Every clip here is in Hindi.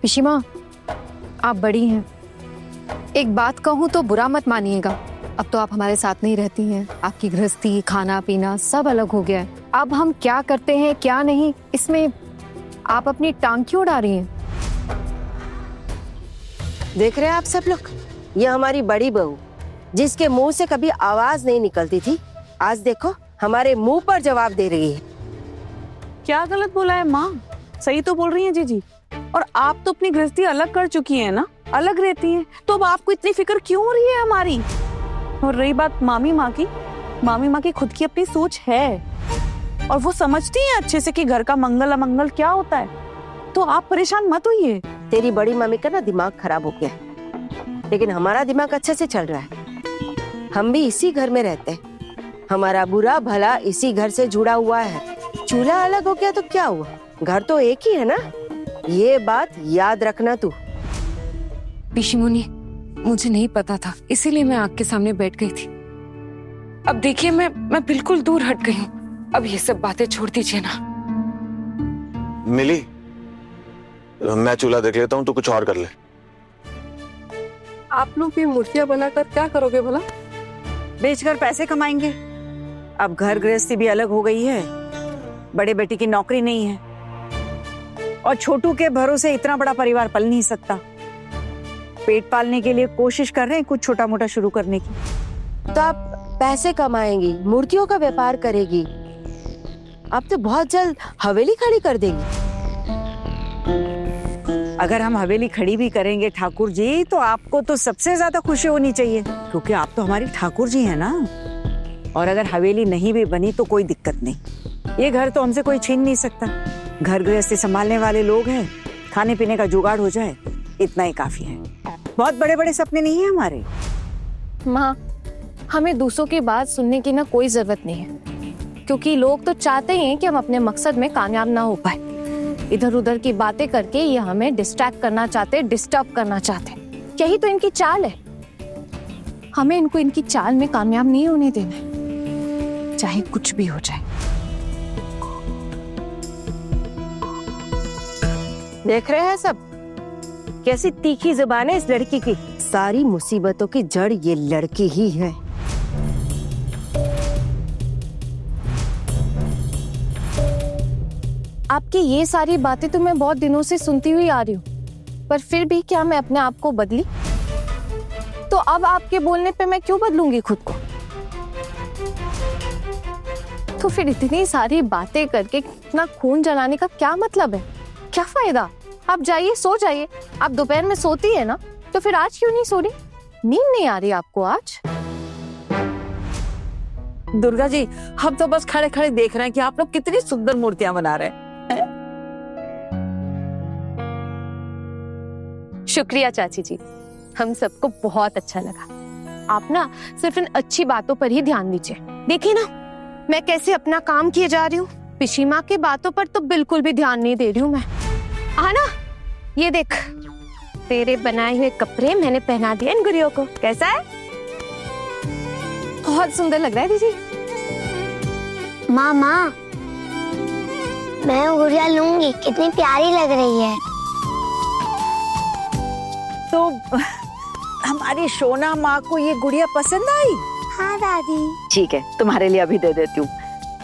पिशीमा, आप बड़ी हैं, एक बात कहूँ तो बुरा मत मानिएगा। अब तो आप हमारे साथ नहीं रहती हैं, आपकी गृहस्थी, खाना पीना सब अलग हो गया है। अब हम क्या करते हैं क्या नहीं, इसमें आप अपनी टांग क्यों उड़ा रही हैं? देख रहे हैं आप सब लोग, ये हमारी बड़ी बहू जिसके मुंह से कभी आवाज नहीं निकलती थी, आज देखो हमारे मुंह पर जवाब दे रही है। क्या गलत बोला है माँ? सही तो बोल रही हैं जीजी। और आप तो अपनी गृहस्थी अलग कर चुकी हैं ना, अलग रहती हैं, तो अब आपको इतनी फिक्र क्यों हो रही है हमारी? और रही बात मामी माँ की खुद की अपनी सोच है और वो समझती हैं अच्छे से कि घर का मंगल अमंगल क्या होता है, तो आप परेशान मत होइए। तेरी बड़ी मम्मी का ना दिमाग खराब हो गया है, लेकिन हमारा दिमाग अच्छे से चल रहा है। हम भी इसी घर में रहते हैं, हमारा बुरा भला इसी घर से जुड़ा हुआ है। चूल्हा अलग हो गया तो क्या हुआ, घर तो एक ही है ना, ये बात याद रखना तू। पिशीमुनी, मुझे नहीं पता था, इसीलिए मैं आग के सामने बैठ गई थी। अब देखिए मैं बिल्कुल दूर हट गई हूँ। अब ये सब बातें छोड़ दीजिए ना। मिली, मैं चूल्हा देख लेता हूँ, तो कुछ और कर ले। आप लोग भी मूर्तियां बनाकर क्या करोगे भला? बेचकर पैसे कमाएंगे। अब घर गृहस्थी भी अलग हो गई है, बड़े बेटी की नौकरी नहीं है और छोटू के भरोसे इतना बड़ा परिवार पल नहीं सकता। पेट पालने के लिए कोशिश कर रहे हैं कुछ छोटा मोटा शुरू करने की। तो आप पैसे कमाएंगी, मूर्तियों का व्यापार करेगी, अब तो बहुत जल्द हवेली खड़ी कर देगी। अगर हम हवेली खड़ी भी करेंगे ठाकुर जी, तो आपको तो सबसे ज्यादा खुशी होनी चाहिए, क्योंकि आप तो हमारी ठाकुर जी हैं ना। और अगर हवेली नहीं भी बनी तो कोई दिक्कत नहीं, ये घर तो हमसे कोई छीन नहीं सकता। घर गृहस्थी संभालने वाले लोग हैं, खाने पीने का जुगाड़ हो जाए, इतना ही काफी है। बहुत बड़े बड़े सपने नहीं है हमारे। माँ, हमें दूसरों की बात सुनने की ना कोई जरूरत नहीं है, क्योंकि लोग तो चाहते हैं कि हम अपने मकसद में कामयाब ना हो पाए। इधर उधर की बातें करके ये हमें डिस्ट्रैक्ट करना चाहते, डिस्टर्ब करना चाहते। यही तो इनकी चाल है। हमें इनको इनकी चाल में कामयाब नहीं होने देना है, चाहे कुछ भी हो जाए। देख रहे हैं सब, कैसी तीखी जुबान है इस लड़की की। सारी मुसीबतों की जड़ ये लड़की ही है। आपकी ये सारी बातें तो मैं बहुत दिनों से सुनती हुई आ रही हूँ, पर फिर भी क्या मैं अपने आप को बदली? तो अब आपके बोलने पे मैं क्यों बदलूंगी खुद को? तो फिर इतनी सारी बातें करके इतना खून जलाने का क्या मतलब है? क्या फायदा? आप जाइए, सो जाइए। आप दोपहर में सोती है ना, तो फिर आज क्यों नहीं सो रही? नींद नहीं आ रही आपको आज? दुर्गा जी, हम तो बस खड़े खड़े देख रहे हैं कि आप लोग कितनी सुंदर मूर्तियां बना रहे हैं। शुक्रिया चाची जी, हम सबको बहुत अच्छा लगा। आप ना सिर्फ इन अच्छी बातों पर ही ध्यान दीजिए। देखिए ना मैं कैसे अपना काम किए जा रही हूँ, पिशीमा की बातों पर तो बिल्कुल भी ध्यान नहीं दे रही हूँ मैं। आना, ये देख, तेरे बनाए हुए कपड़े मैंने पहना दिए इन गुड़ियों को। कैसा है? बहुत सुंदर लग रहा है दीदी। माँ, मैं वो गुड़िया लूंगी, कितनी प्यारी लग रही है। तो हमारी सोना माँ को ये गुड़िया पसंद आई? हाँ दादी। ठीक है, तुम्हारे लिए अभी दे देती हूँ,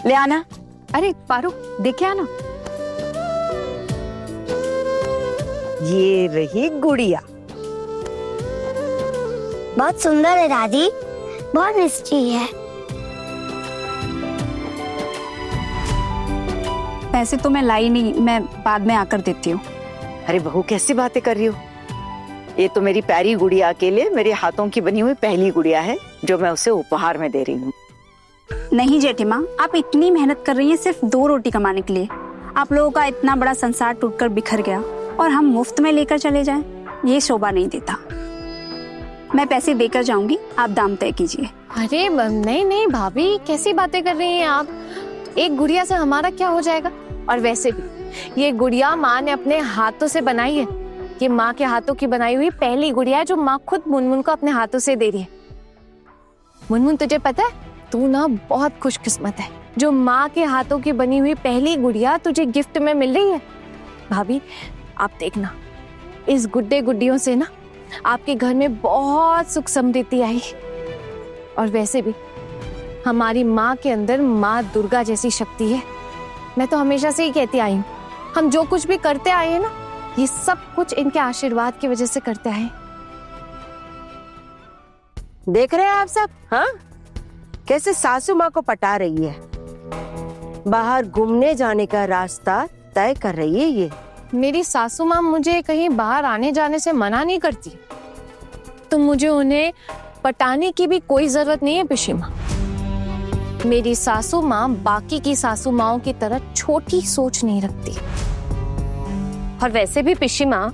ले आना। अरे पारो, देखे आना। ये रही गुड़िया। बहुत सुंदर है दादी, बहुत मिष्टी है। पैसे तो मैं लाई नहीं, मैं बाद में आकर देती हूँ। अरे बहू, कैसी बातें कर रही हो? ये तो मेरी प्यारी गुड़िया के लिए मेरे हाथों की बनी हुई पहली गुड़िया है, जो मैं उसे उपहार में दे रही हूँ। नहीं जेठी माँ, आप इतनी मेहनत कर रही हैं सिर्फ 2 रोटी कमाने के लिए। आप लोगों का इतना बड़ा संसार टूटकर बिखर गया और हम मुफ्त में लेकर चले जाएं, ये शोभा नहीं देता। मैं पैसे देकर जाऊंगी, आप दाम तय कीजिए। अरे नहीं भाभी, कैसी बातें कर रही हैं आप? एक गुड़िया से हमारा क्या हो जाएगा? और वैसे भी ये गुड़िया माँ ने अपने हाथों से बनाई है। ये माँ के हाथों की बनाई हुई पहली गुड़िया है जो माँ खुद मुनमुन को अपने हाथों से दे रही है। मुनमुन, तुझे पता है, तू ना बहुत खुशकिस्मत है जो माँ के हाथों की बनी हुई पहली गुड़िया तुझे गिफ्ट में मिल रही है। भाभी आप देखना, इस गुड्डे गुड्डियों से ना आपके घर में बहुत सुख समृद्धि आई। और वैसे भी हमारी माँ के अंदर माँ दुर्गा जैसी शक्ति है। मैं तो हमेशा से ही कहती आई हूँ, हम जो कुछ भी करते आए हैं ना, ये सब कुछ इनके आशीर्वाद की वजह से करते आए हैं। देख रहे हैं आप सब, हाँ, कैसे सासू माँ को पटा रही है। बाहर घूमने जाने का रास्ता तय कर रही है ये। मेरी सासू माँ मुझे कहीं बाहर आने जाने से मना नहीं करती, तो मुझे उन्हें पटाने की भी कोई जरूरत नहीं है पिशी माँ। मेरी सासू माँ बाकी की सासू माँओं की तरह छोटी सोच नहीं रखती। और वैसे भी पिशी माँ,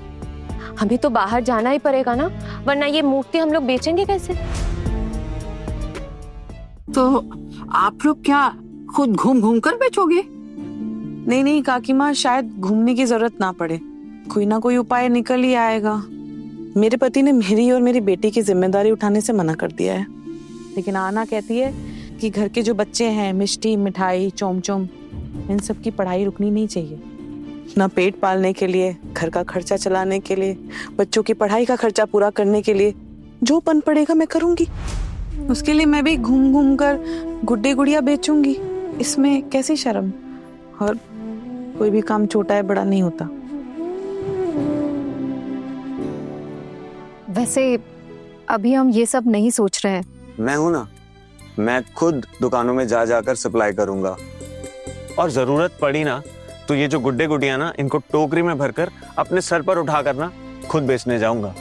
हमें तो बाहर जाना ही पड़ेगा ना, वरना ये मूर्ति हम लोग बेचेंगे कैसे? तो आप लोग क्या खुद घूम घूम कर बेचोगे? नहीं नहीं काकी माँ, शायद घूमने की जरूरत ना पड़े, कोई ना कोई उपाय निकल ही आएगा। मेरे पति ने मेरी और मेरी बेटी की जिम्मेदारी उठाने से मना कर दिया है, लेकिन आना कहती है कि घर के जो बच्चे हैं, मिष्टी मिठाई चोम इन सब की पढ़ाई रुकनी नहीं चाहिए। ना पेट पालने के लिए, घर का खर्चा चलाने के लिए, बच्चों की पढ़ाई का खर्चा पूरा करने के लिए जो पन पड़ेगा मैं करूंगी। उसके लिए मैं भी घूम घूम कर गुड्डे गुड़िया बेचूंगी, इसमें कैसी शर्म। और कोई भी काम छोटा है बड़ा नहीं होता। वैसे अभी हम ये सब नहीं सोच रहे हैं। मैं हूं ना, मैं खुद दुकानों में जा जाकर सप्लाई करूंगा, और जरूरत पड़ी ना तो ये जो गुड्डे गुड्डियां ना, इनको टोकरी में भरकर अपने सर पर उठा कर ना खुद बेचने जाऊंगा।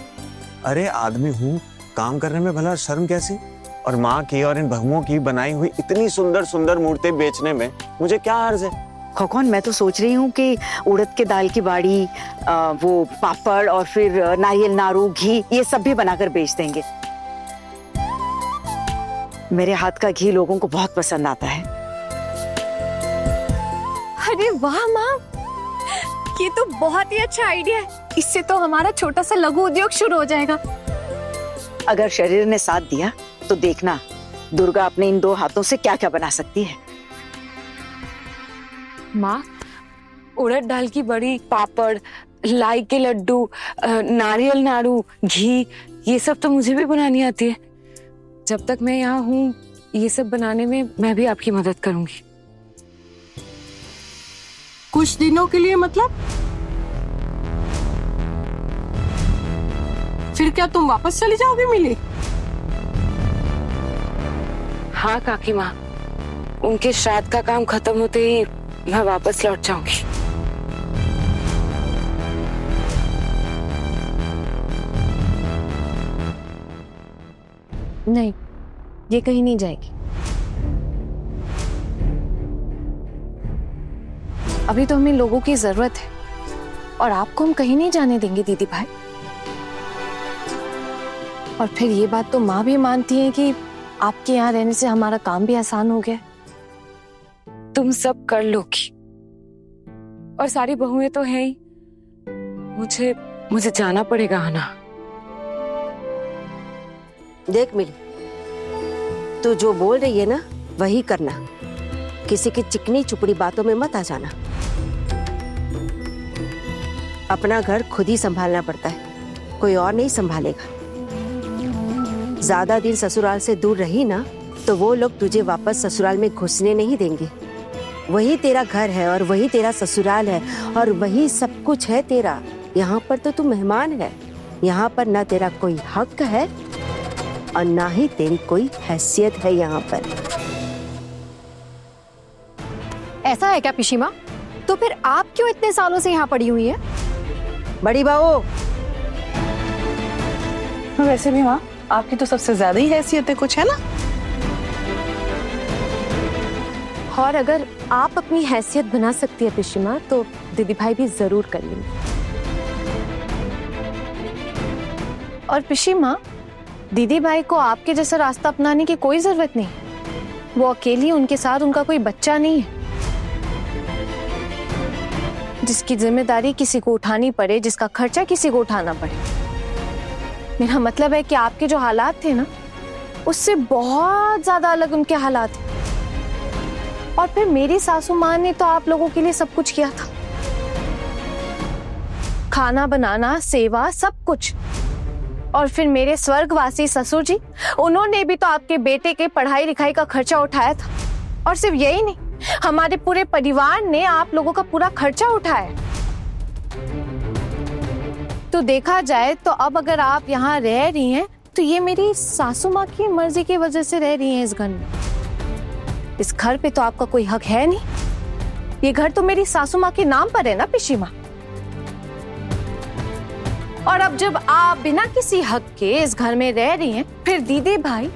अरे आदमी हूँ, काम करने में भला शर्म कैसी? और माँ की और इन बहुओं की बनाई हुई इतनी सुंदर सुंदर मूर्तें बेचने में मुझे क्या अर्ज है? खौखौन, मैं तो सोच रही हूँ कि उड़द के दाल की बाड़ी, वो पापड़ और फिर नारियल नाड़ू घी, ये सब भी बनाकर बेच देंगे। मेरे हाथ का घी लोगों को बहुत पसंद आता है। अरे वाह माँ, ये तो बहुत ही अच्छा आइडिया है। इससे तो हमारा छोटा सा लघु उद्योग शुरू हो जाएगा। अगर शरीर ने साथ दिया तो देखना दुर्गा अपने इन 2 हाथों से क्या क्या बना सकती है। माँ, उड़द दाल की बड़ी, पापड़, लाई के लड्डू, नारियल नाड़ू, घी, ये सब तो मुझे भी बनानी आती है। जब तक मैं यहाँ हूँ, ये सब बनाने में मैं भी आपकी मदद करूंगी। कुछ दिनों के लिए मतलब? फिर क्या तुम वापस चली जाओगी मिली? हाँ काकी माँ, उनके श्राद्ध का काम खत्म होते ही मैं वापस लौट जाऊंगी। नहीं, ये कहीं नहीं जाएगी। अभी तो हमें लोगों की जरूरत है, और आपको हम कहीं नहीं जाने देंगे दीदी भाई। और फिर ये बात तो माँ भी मानती है कि आपके यहाँ रहने से हमारा काम भी आसान हो गया। तुम सब कर लोगी, और सारी बहुएं तो हैं ही। मुझे जाना पड़ेगा आना। देख मिली, तू जो बोल रही है ना वही करना, किसी की चिकनी चुपड़ी बातों में मत आ जाना। अपना घर खुद ही संभालना पड़ता है, कोई और नहीं संभालेगा। ज्यादा दिन ससुराल से दूर रही ना तो वो लोग तुझे वापस ससुराल में घुसने नहीं देंगे। वही तेरा घर है और वही तेरा ससुराल है और वही सब कुछ है तेरा। यहाँ पर तो तू मेहमान है, यहाँ पर ना तेरा कोई हक है और ना ही तेरी कोई हैसियत है यहाँ पर। ऐसा है क्या पिशी माँ? तो फिर आप क्यों इतने सालों से यहाँ पड़ी हुई है? बड़ी बहू, वैसे भी माँ, आपकी तो सबसे ज्यादा ही हैसियत है कुछ, है ना? और अगर आप अपनी हैसियत बना सकती है पिशी माँ, तो दीदी भाई भी जरूर कर लेंगे। और पिशी माँ, दीदी भाई को आपके जैसा रास्ता अपनाने की कोई जरूरत नहीं। वो अकेली, उनके साथ उनका कोई बच्चा नहीं है जिसकी जिम्मेदारी किसी को उठानी पड़े, जिसका खर्चा किसी को उठाना पड़े। मेरा मतलब है कि आपके जो हालात थे ना, उससे बहुत ज्यादा अलग उनके हालात हैं। और फिर मेरी सासू माँ ने तो आप लोगों के लिए सब कुछ किया था। खाना बनाना, सेवा, सब कुछ। और फिर मेरे स्वर्गवासी ससुर जी, उन्होंने भी तो आपके बेटे के पढ़ाई लिखाई का खर्चा उठाया था। और सिर्फ यही नहीं, हमारे पूरे परिवार ने आप लोगों का पूरा खर्चा उठाया। तो देखा जाए तो अब अगर आप यहाँ रह रही हैं तो ये मेरी सासू माँ की मर्जी की वजह से रह रही हैं इस घर में। इस घर पे तो आपका कोई हक है नहीं। ये घर तो मेरी सासू माँ के नाम पर है ना पिशी माँ। और अब जब आप बिना किसी हक के इस घर में रह रही हैं, फिर दीदी भाई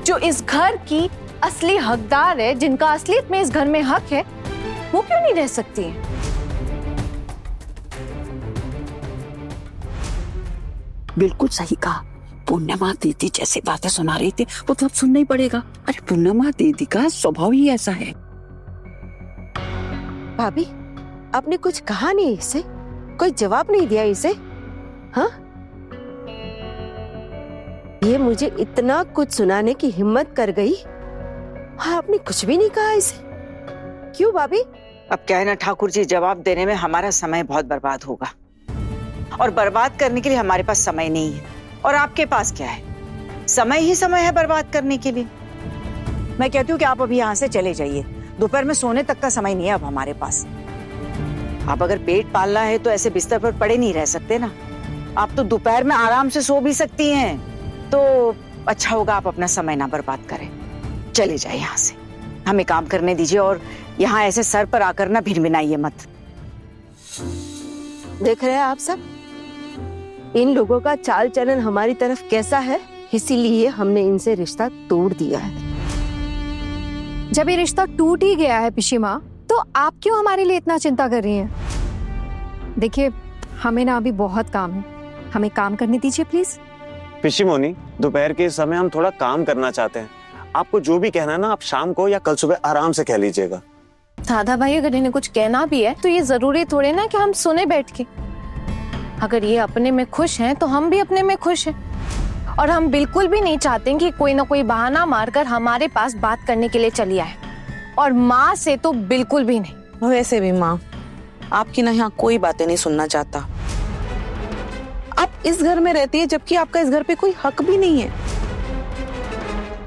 जो इस घर की असली हकदार है, जिनका असलियत में इस घर में हक है, वो क्यों नहीं रह सकती हैं? बिल्कुल सही कहा। पूर्णिमा दीदी जैसे बातें सुना रही थी वो तो अब सुनना ही पड़ेगा। अरे पूर्णिमा दीदी का स्वभाव ही ऐसा है। भाभी, आपने कुछ कहा नहीं इसे? कोई जवाब नहीं दिया इसे? हाँ, ये मुझे इतना कुछ सुनाने की हिम्मत कर गई, हाँ आपने कुछ भी नहीं कहा इसे? क्यों भाभी? अब क्या है ना ठाकुर जी, जवाब देने में हमारा समय बहुत बर्बाद होगा और बर्बाद करने के लिए हमारे पास समय नहीं है। और आपके पास क्या है? समय ही समय है बर्बाद करने के लिए। मैं कहती हूँ कि आप अभी यहाँ से चले जाइए। दोपहर में सोने तक का समय नहीं है अब हमारे पास। आप अगर पेट पालना है तो ऐसे बिस्तर पर पड़े नहीं रह सकते ना। आप तो दोपहर में आराम से सो भी सकती हैं। तो अच्छा होगा आप अपना समय ना बर्बाद करें। चले जाए यहाँ से, हमें काम करने दीजिए और यहाँ ऐसे सर पर आकर ना भिनभिनाइए मत। देख रहे हैं आप सब, इन लोगों का चाल चलन हमारी तरफ कैसा है, इसीलिए हमने इनसे रिश्ता तोड़ दिया है। जब ये रिश्ता टूट ही गया है पिशी माँ, तो आप क्यों हमारे लिए इतना चिंता कर रही हैं? देखिए, हमें ना अभी बहुत काम है, हमें काम करने दीजिए प्लीज। पिशी मोनी, दोपहर के समय हम थोड़ा काम करना चाहते हैं। आपको जो भी कहना है ना, आप शाम को या कल सुबह आराम से कह लीजिएगा। दादा भाई, अगर इन्हें कुछ कहना भी है तो ये जरूरी थोड़े ना कि हम सुने बैठ के। अगर ये अपने में खुश हैं तो हम भी अपने में खुश हैं। और हम बिल्कुल भी नहीं चाहते कि कोई ना कोई बहाना मारकर हमारे पास बात करने के लिए चली आए। और माँ से तो बिल्कुल भी नहीं। वैसे भी माँ, आपकी ना यहाँ कोई बातें नहीं सुनना चाहता। आप इस घर में रहती है जबकि आपका इस घर पे कोई हक भी नहीं है।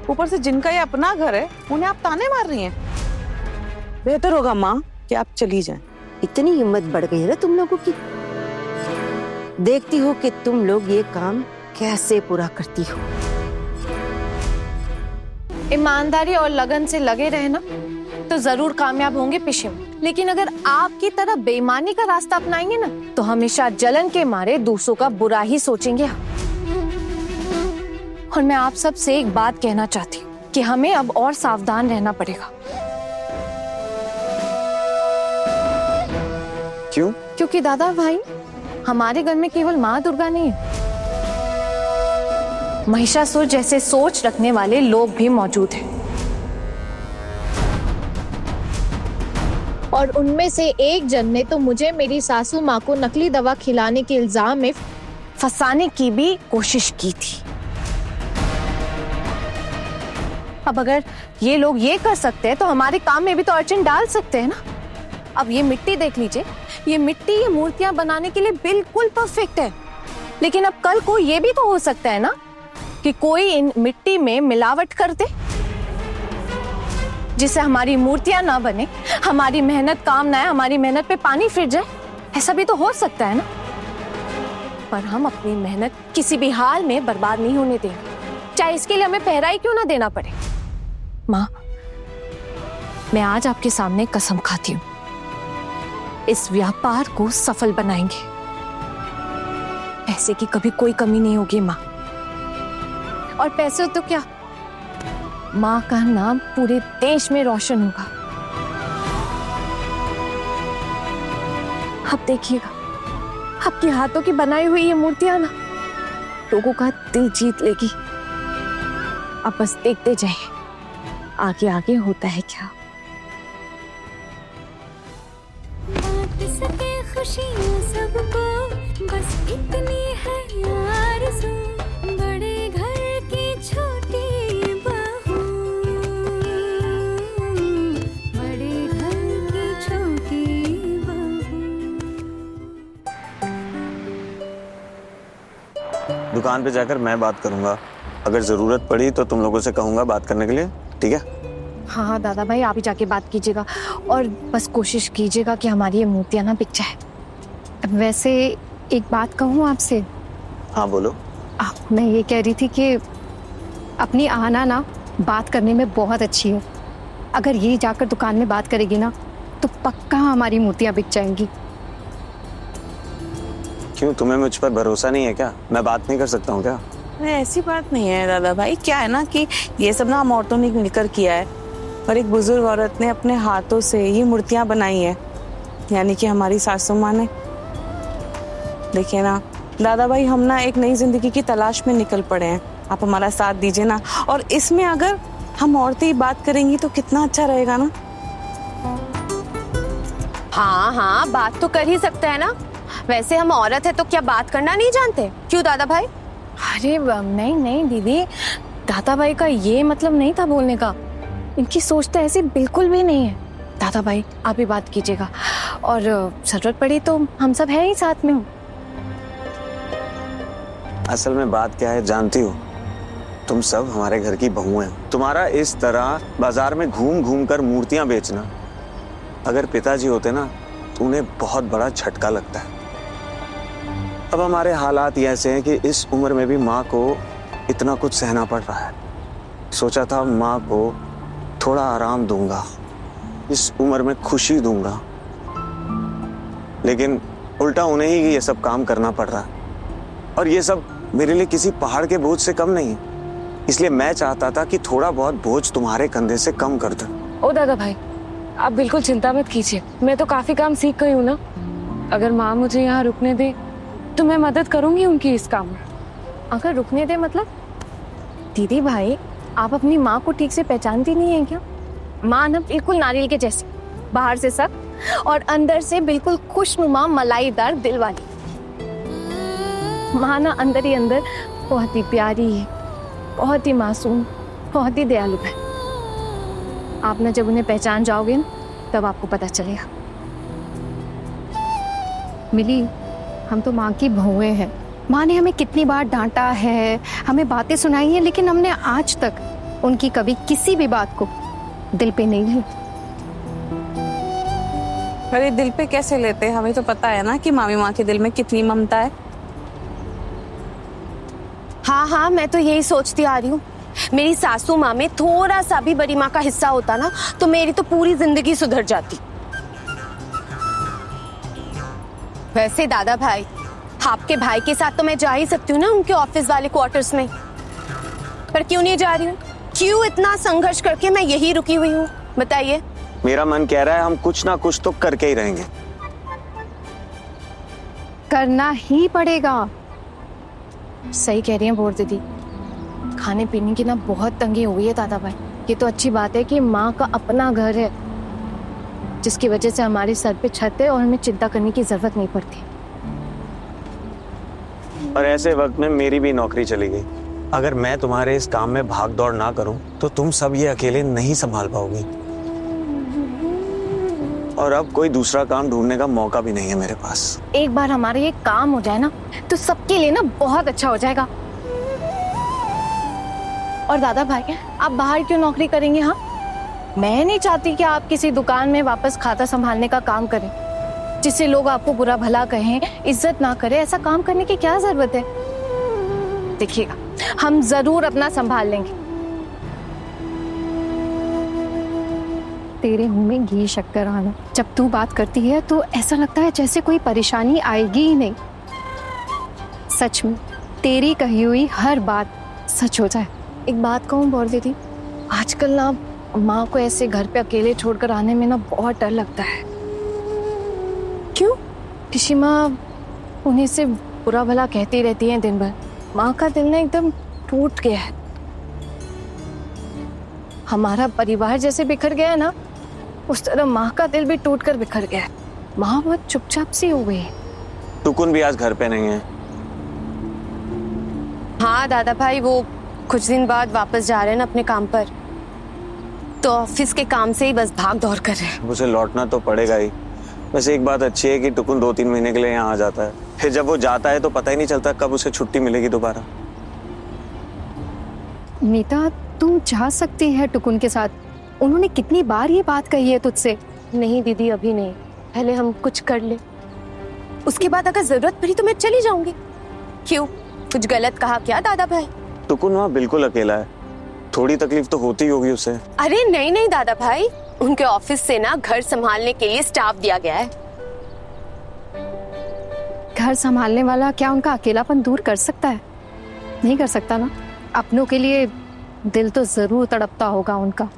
ऊपर से जिनका ये अपना घर है उन्हें आप ताने मार रही हैं। बेहतर होगा माँ कि आप चली जाएं। इतनी हिम्मत बढ़ गई है ना तुम लोगों की। देखती हो कि तुम लोग ये काम कैसे पूरा करती हो। ईमानदारी और लगन से लगे रहे ना तो जरूर कामयाब होंगे पिशी में। लेकिन अगर आपकी तरह बेईमानी का रास्ता अपनाएंगे ना तो हमेशा जलन के मारे दूसरों का बुरा ही सोचेंगे। और मैं आप सब से एक बात कहना चाहती हूँ कि हमें अब और सावधान रहना पड़ेगा। क्यों? क्योंकि दादा भाई, हमारे घर में केवल माँ दुर्गा नहीं है, महिषासुर जैसे सोच रखने वाले लोग भी मौजूद हैं। और उनमें से एक जन ने तो मुझे मेरी सासू माँ को नकली दवा खिलाने के इल्जाम में फंसाने की भी कोशिश की थी। अब अगर ये लोग ये कर सकते हैं तो हमारे काम में भी तो अड़चन डाल सकते हैं ना। अब ये मिट्टी देख लीजिए, ये मिट्टी ये मूर्तियां बनाने के लिए बिल्कुल परफेक्ट है। लेकिन अब कल को ये भी तो हो सकता है ना कि कोई इन मिट्टी में मिलावट कर दे जिससे हमारी मूर्तियां ना बने, हमारी मेहनत काम ना आए, हमारी मेहनत पे पानी फिर जाए। ऐसा भी तो हो सकता है ना। पर हम अपनी मेहनत किसी भी हाल में बर्बाद नहीं होने देंगे, चाहे इसके लिए हमें पहरा ही क्यों ना देना पड़े। माँ, मैं आज आपके सामने कसम खाती हूँ, इस व्यापार को सफल बनाएंगे। पैसे की कभी कोई कमी नहीं होगी माँ। और पैसे तो क्या, माँ का नाम पूरे देश में रोशन होगा। अब देखिएगा, आपके हाथों की बनाई हुई ये मूर्तियां ना लोगों का दिल जीत लेगी। अब बस देखते जाइए आगे आगे होता है क्या। सके खुशियाँ सबको, बस इतनी है आरज़ू, बड़े घर की छोटी बहू, बड़े घर की छोटी बहू। दुकान पे जाकर मैं बात करूंगा। अगर जरूरत पड़ी तो तुम लोगों से कहूंगा बात करने के लिए, ठीक है? हाँ दादा भाई, आप ही जाके बात कीजिएगा और बस कोशिश कीजिएगा कि हमारी ये मूर्तियाँ ना बिक जाए। वैसे एक बात कहूँ आपसे। हाँ बोलो। मैं ये कह रही थी कि अपनी आना ना बात करने में बहुत अच्छी है। अगर ये जाकर दुकान में बात करेगी ना तो पक्का हमारी मूर्तियाँ बिक जाएंगी। क्यों, तुम्हें मुझ पर भरोसा नहीं है क्या? मैं बात नहीं कर सकता हूँ क्या? नहीं, ऐसी बात नहीं है दादा भाई। क्या है ना कि ये सब ना हम औरतों ने मिलकर किया है और एक बुजुर्ग औरत ने अपने हाथों से ये मूर्तियां बनाई है, यानी कि हमारी सासू माँ ने। देखिए ना दादा भाई, हम ना एक नई जिंदगी की तलाश में निकल पड़े हैं। आप हमारा साथ दीजिए ना, और इसमें अगर हम औरतें ही बात करेंगी तो कितना अच्छा रहेगा ना। हाँ हाँ, बात तो कर ही सकते हैं ना। वैसे हम औरत है तो क्या बात करना नहीं जानते? क्यों दादा भाई? अरे नहीं नहीं दीदी, दादा भाई का ये मतलब नहीं था बोलने का। इनकी सोच तो ऐसी बिल्कुल भी नहीं है। दादा भाई आप ही बात कीजिएगा, और जरूरत पड़ी तो हम सब हैं ही साथ में। असल में बात क्या है जानती हो? तुम सब हमारे घर की बहू हैं। तुम्हारा इस तरह बाजार में घूम घूम कर मूर्तियां बेचना, अगर पिताजी होते ना तो उन्हें बहुत बड़ा झटका लगता है। अब हमारे हालात ये ऐसे हैं कि इस उम्र में भी माँ को इतना कुछ सहना पड़ रहा है। सोचा था माँ को थोड़ा आराम दूंगा, इस उम्र में खुशी दूंगा, लेकिन उल्टा उन्हें ही ये सब काम करना पड़ रहा है। और ये सब मेरे लिए किसी पहाड़ के बोझ से कम नहीं है। इसलिए मैं चाहता था कि थोड़ा बहुत बोझ तुम्हारे कंधे से कम कर दूं। ओ दादा भाई, आप बिल्कुल चिंता मत कीजिए। मैं तो काफी काम सीख गई हूँ ना। अगर माँ मुझे यहाँ रुकने दे तो मैं मदद करूंगी उनकी इस काम में। अगर रुकने दे मतलब? दीदी भाई, आप अपनी माँ को ठीक से पहचानती नहीं है क्या? माँ ना बिल्कुल नारियल के जैसी, बाहर से सख्त और अंदर से बिल्कुल खुशनुमा मलाईदार दिल वाली। माँ ना अंदर ही अंदर बहुत ही प्यारी है, बहुत ही मासूम, बहुत ही दयालु है। आप ना जब उन्हें पहचान जाओगे ना तब आपको पता चलेगा। मिली, हम तो माँ की बहुएं हैं। माँ ने हमें कितनी बार डांटा है, हमें बातें सुनाई हैं, लेकिन हमने आज तक उनकी कभी किसी भी बात को दिल पे नहीं ली। अरे दिल पे कैसे लेते हैं? हमें तो पता है ना कि मामी माँ के दिल में कितनी ममता है। हाँ हाँ, मैं तो यही सोचती आ रही हूँ। मेरी सासू माँ में थोड़ा सा भी बड़ी माँ का हिस्सा होता ना तो मेरी तो पूरी जिंदगी सुधर जाती। वैसे दादा भाई, आपके भाई के साथ तो मैं जा ही सकती हूँ ना उनके ऑफिस वाले क्वार्टर्स में, पर क्यों नहीं जा रही हूँ? क्यों इतना संघर्ष करके मैं यही रुकी हुई हूँ? बताइए। मेरा मन कह रहा है हम कुछ ना कुछ तो करके ही रहेंगे। करना ही पड़ेगा। सही कह रही हैं बोर दीदी, खाने पीने की ना बहुत तंगी हुई है दादा भाई। ये तो अच्छी बात है कि माँ का अपना घर है, जिसकी वजह से हमारे सर पे छत है और हमें चिंता करने की जरूरत नहीं पड़ती। और ऐसे वक्त में मेरी भी नौकरी चली गई। अगर मैं तुम्हारे इस काम में भाग दौड़ ना करूं तो तुम सब ये अकेले नहीं संभाल पाओगी, और अब कोई दूसरा काम ढूंढने का मौका भी नहीं है मेरे पास। एक बार हमारा ये काम हो जाए ना तो सबके लिए ना बहुत अच्छा हो जाएगा। और दादा भाई, आप बाहर क्यों नौकरी करेंगे? हाँ, मैं नहीं चाहती कि आप किसी दुकान में वापस खाता संभालने का काम करें, जिससे लोग आपको बुरा भला कहें, इज्जत ना करें। ऐसा काम करने की क्या जरूरत है? देखिएगा, हम जरूर अपना संभाल लेंगे। तेरे मुंह में घी शक्कर आना। जब तू बात करती है तो ऐसा लगता है जैसे कोई परेशानी आएगी ही नहीं। सच में तेरी कही हुई हर बात सच हो जाए। एक बात कहूँ बोर दीदी, आजकल ना माँ को ऐसे घर पे अकेले छोड़कर आने में ना बहुत डर लगता है। क्यों? पिशी माँ उन्हें से बुरा भला कहती रहती हैं दिन भर। माँ का दिल ना एकदम टूट गया है। हमारा परिवार जैसे बिखर गया है ना, उस तरह माँ का दिल भी टूट कर बिखर गया है। माँ बहुत चुपचाप सी हो गई है। टुकुन भी आज घर पे नहीं है। हाँ दादा भाई, वो कुछ दिन बाद वापस जा रहे हैं ना अपने काम पर, तो ऑफिस के काम से ही बस भाग दौड़ कर रहे हैं। मुझे लौटना तो पड़ेगा ही, वैसे एक बात अच्छी है कि टुकुन 2-3 महीने के लिए यहाँ आ जाता है, फिर जब वो जाता है तो पता ही नहीं चलता कब उसे छुट्टी मिलेगी दोबारा। नीता, तुम जा सकती है टुकुन के साथ। उन्होंने कितनी बार ये बात कही है तुझसे। नहीं दीदी, अभी नहीं, पहले हम कुछ कर ले, उसके बाद अगर जरूरत पड़ी तो मैं चली जाऊंगी। क्यों, कुछ गलत कहा क्या दादा भाई? टुकुन वहाँ बिल्कुल अकेला है, थोड़ी तकलीफ तो होती होगी उसे। अरे नहीं नहीं दादा भाई, उनके ऑफिस से ना घर संभालने के लिए स्टाफ दिया गया है। घर संभालने वाला क्या उनका अकेलापन दूर कर सकता है? नहीं कर सकता ना। अपनों के लिए दिल तो जरूर तड़पता होगा उनका।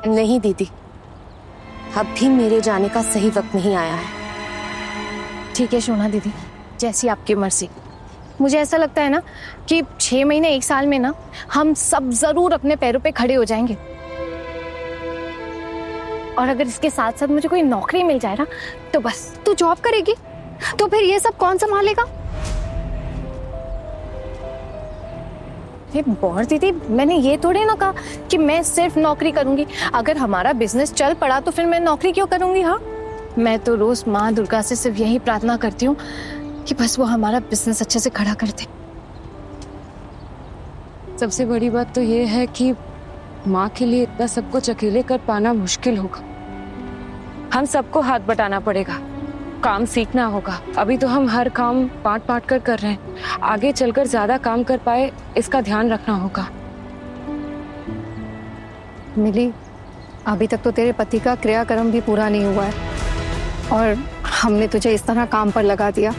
नहीं दीदी, अब भी मेरे जाने का सही वक्त नहीं आया है। ठीक है शोना दीदी, जैसी आपकी मर्जी। मुझे ऐसा लगता है ना कि 6 महीने 1 साल में ना हम सब जरूर अपने पैरों पे खड़े हो जाएंगे। और अगर इसके साथ साथ मुझे कोई नौकरी मिल जाए ना तो बस। तू जॉब करेगी तो फिर ये सब कौन संभालेगा? और दीदी, मैंने ये थोड़े ना कहा कि मैं सिर्फ नौकरी करूंगी। अगर हमारा बिजनेस चल पड़ा तो फिर मैं नौकरी क्यों करूंगी? हाँ, मैं तो रोज माँ दुर्गा से सिर्फ यही प्रार्थना करती हूँ कि बस वो हमारा बिजनेस अच्छे से खड़ा कर दे। सबसे बड़ी बात तो ये है कि माँ के लिए इतना सब कुछ अकेले कर पाना मुश्किल होगा। हम सबको हाथ बटाना पड़ेगा, काम सीखना होगा। अभी तो हम हर काम बांट बांट कर रहे हैं, आगे चलकर ज्यादा काम कर पाए इसका ध्यान रखना होगा। मिली, अभी तक तो तेरे पति का क्रियाक्रम भी पूरा नहीं हुआ है और हमने तुझे इस तरह काम पर लगा दिया।